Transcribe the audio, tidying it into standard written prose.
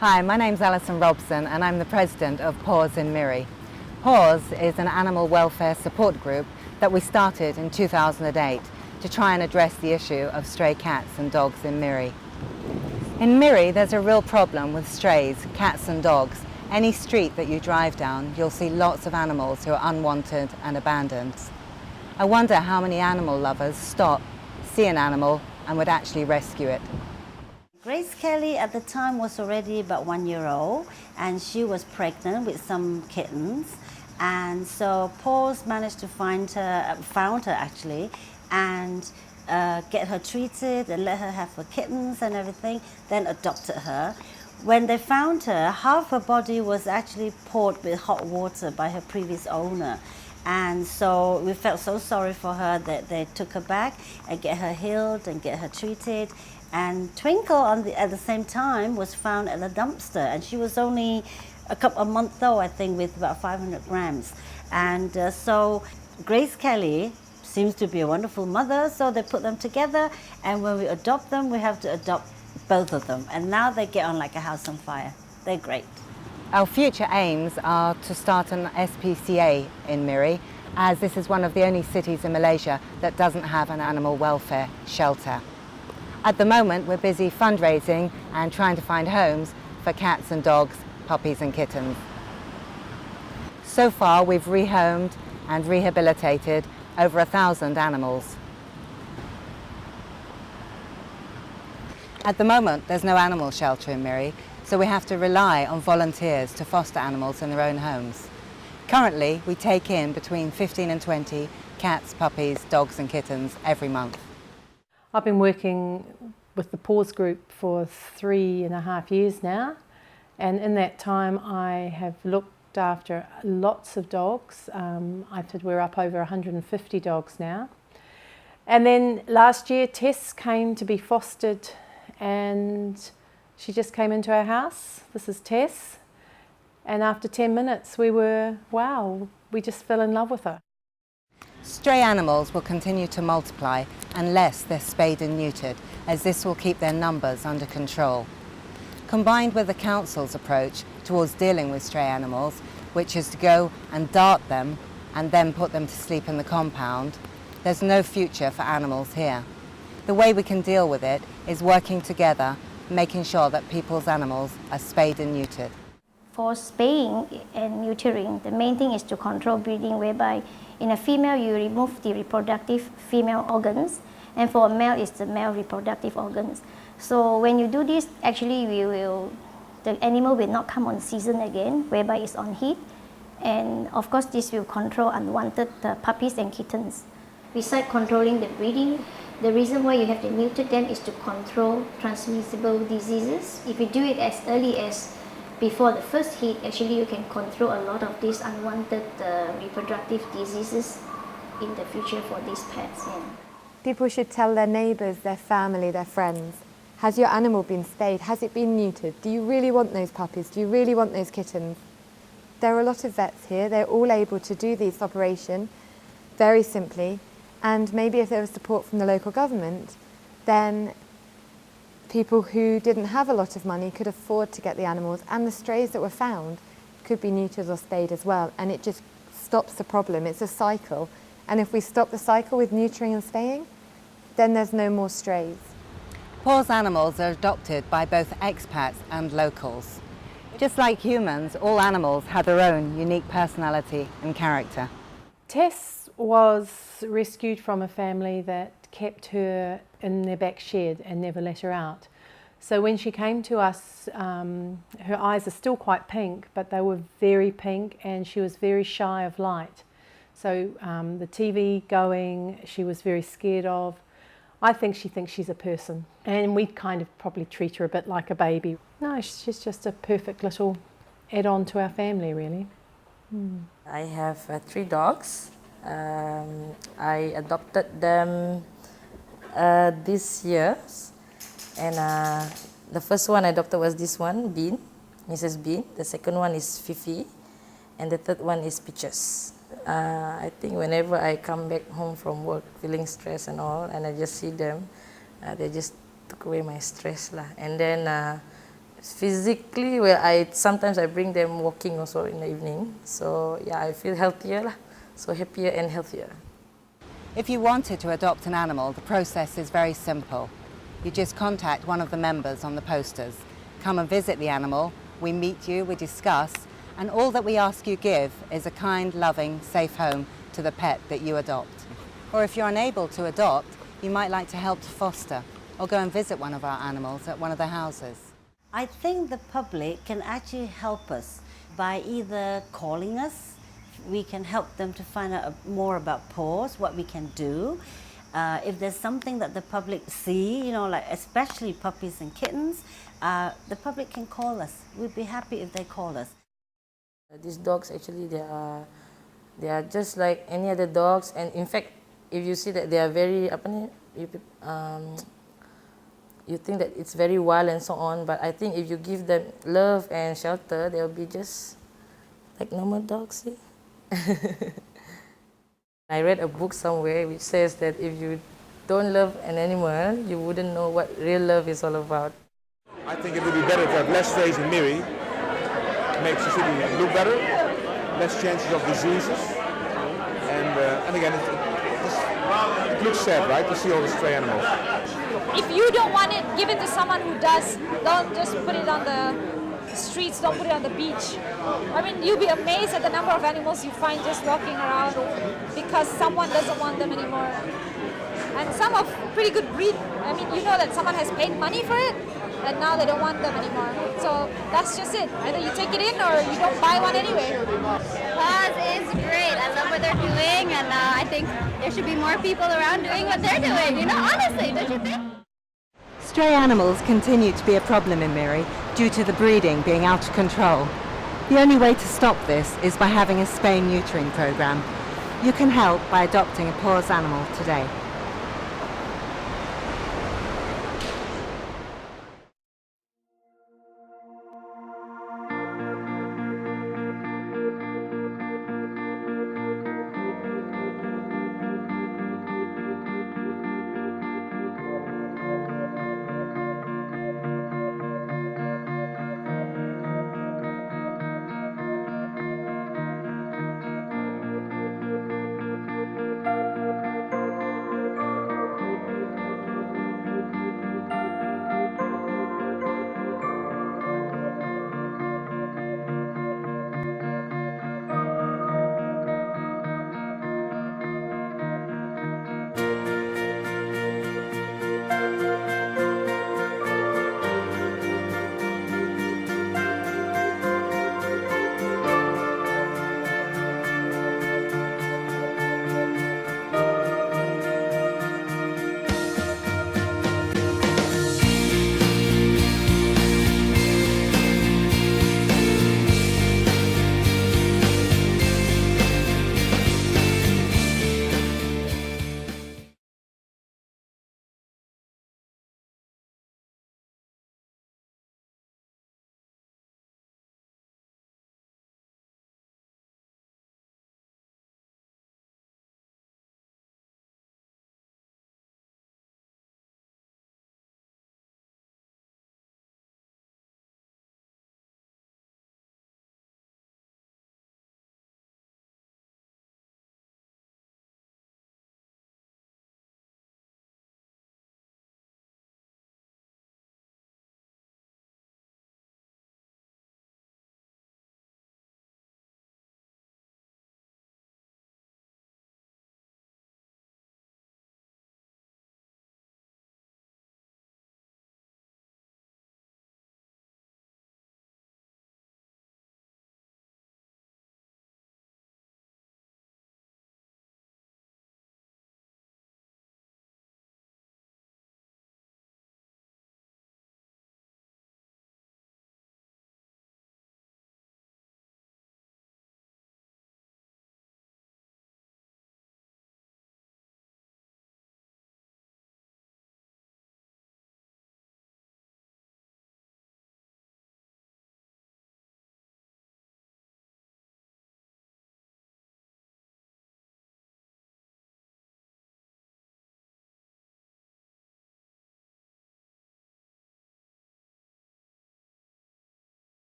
Hi, my name's Alison Robson and I'm the president of Paws in Miri. Paws is an animal welfare support group that we started in 2008 to try and address the issue of stray cats and dogs in Miri. In Miri, there's a real problem with strays, cats and dogs. Any street that you drive down, you'll see lots of animals who are unwanted and abandoned. I wonder how many animal lovers stop, see an animal and would actually rescue it. Grace Kelly at the time was already about 1 year old and she was pregnant with some kittens, and so Paws managed to found her actually, and get her treated and let her have her kittens and everything, then adopted her. When they found her, half her body was actually poured with hot water by her previous owner. And so we felt so sorry for her that they took her back and get her healed and get her treated. And Twinkle at the same time was found at a dumpster, and she was only a month old, I think, with about 500 grams. And so Grace Kelly seems to be a wonderful mother, so they put them together, and when we adopt them, we have to adopt both of them. And now they get on like a house on fire. They're great. Our future aims are to start an SPCA in Miri, as this is one of the only cities in Malaysia that doesn't have an animal welfare shelter. At the moment, we're busy fundraising and trying to find homes for cats and dogs, puppies and kittens. So far, we've rehomed and rehabilitated over 1,000 animals. At the moment, there's no animal shelter in Miri, so we have to rely on volunteers to foster animals in their own homes. Currently, we take in between 15 and 20 cats, puppies, dogs and kittens every month. I've been working with the Paws group for 3.5 years now, and in that time I have looked after lots of dogs. We're up over 150 dogs now. And then last year Tess came to be fostered, and she just came into our house. This is Tess, and after 10 minutes we just fell in love with her. Stray animals will continue to multiply unless they're spayed and neutered, as this will keep their numbers under control. Combined with the council's approach towards dealing with stray animals, which is to go and dart them and then put them to sleep in the compound, there's no future for animals here. The way we can deal with it is working together, making sure that people's animals are spayed and neutered. For spaying and neutering, the main thing is to control breeding, whereby in a female you remove the reproductive female organs, and for a male it's the male reproductive organs. So when you do this, actually the animal will not come on season again, whereby it's on heat, and of course this will control unwanted puppies and kittens. Besides controlling the breeding, the reason why you have to neuter them is to control transmissible diseases. If you do it as early as before the first heat, actually you can control a lot of these unwanted reproductive diseases in the future for these pets. Yeah. People should tell their neighbours, their family, their friends. Has your animal been spayed? Has it been neutered? Do you really want those puppies? Do you really want those kittens? There are a lot of vets here. They're all able to do this operation very simply, and maybe if there was support from the local government, then people who didn't have a lot of money could afford to get the animals, and the strays that were found could be neutered or spayed as well, and it just stops the problem. It's a cycle, and if we stop the cycle with neutering and spaying, then there's no more strays. Paws animals are adopted by both expats and locals. Just like humans, all animals have their own unique personality and character. Tess was rescued from a family that kept her in their back shed and never let her out. So when she came to us, her eyes are still quite pink, but they were very pink, and she was very shy of light. So the TV going, she was very scared of. I think she thinks she's a person, and we kind of probably treat her a bit like a baby. No, she's just a perfect little add-on to our family, really. I have 3 dogs. I adopted them this year, and the first one I adopted was this one, Bean, Mrs. Bean. The second one is Fifi, and the third one is Peaches. I think whenever I come back home from work feeling stressed and all, and I just see them, they just took away my stress lah. And then physically, well, sometimes I bring them walking also in the evening. So yeah, I feel healthier lah, so happier and healthier. If you wanted to adopt an animal, the process is very simple. You just contact one of the members on the posters. Come and visit the animal, we meet you, we discuss, and all that we ask you give is a kind, loving, safe home to the pet that you adopt. Or if you're unable to adopt, you might like to help to foster or go and visit one of our animals at one of the houses. I think the public can actually help us by either calling us. We can help them to find out more about Paws, what we can do. If there's something that the public see, you know, like especially puppies and kittens, the public can call us. We'd be happy if they call us. These dogs actually, they are just like any other dogs, and in fact, if you see that they are very you think that it's very wild and so on, but I think if you give them love and shelter, they'll be just like normal dogs. See? I read a book somewhere which says that if you don't love an animal, you wouldn't know what real love is all about. I think it would be better to have less strays in Miri. Makes the city look better, less chances of diseases, and again, it looks sad, right, to see all the stray animals. If you don't want it, give it to someone who does. Don't just put it on the streets, don't put it on the beach. I mean, you'll be amazed at the number of animals you find just walking around because someone doesn't want them anymore. And some of pretty good breed. I mean, you know that someone has paid money for it, and now they don't want them anymore. So that's just it. Either you take it in or you don't buy one anyway. Paws is great. I love what they're doing, and I think there should be more people around doing what they're doing. You know, honestly, don't you think? Stray animals continue to be a problem in Miri due to the breeding being out of control. The only way to stop this is by having a spay-neutering program. You can help by adopting a Paws animal today.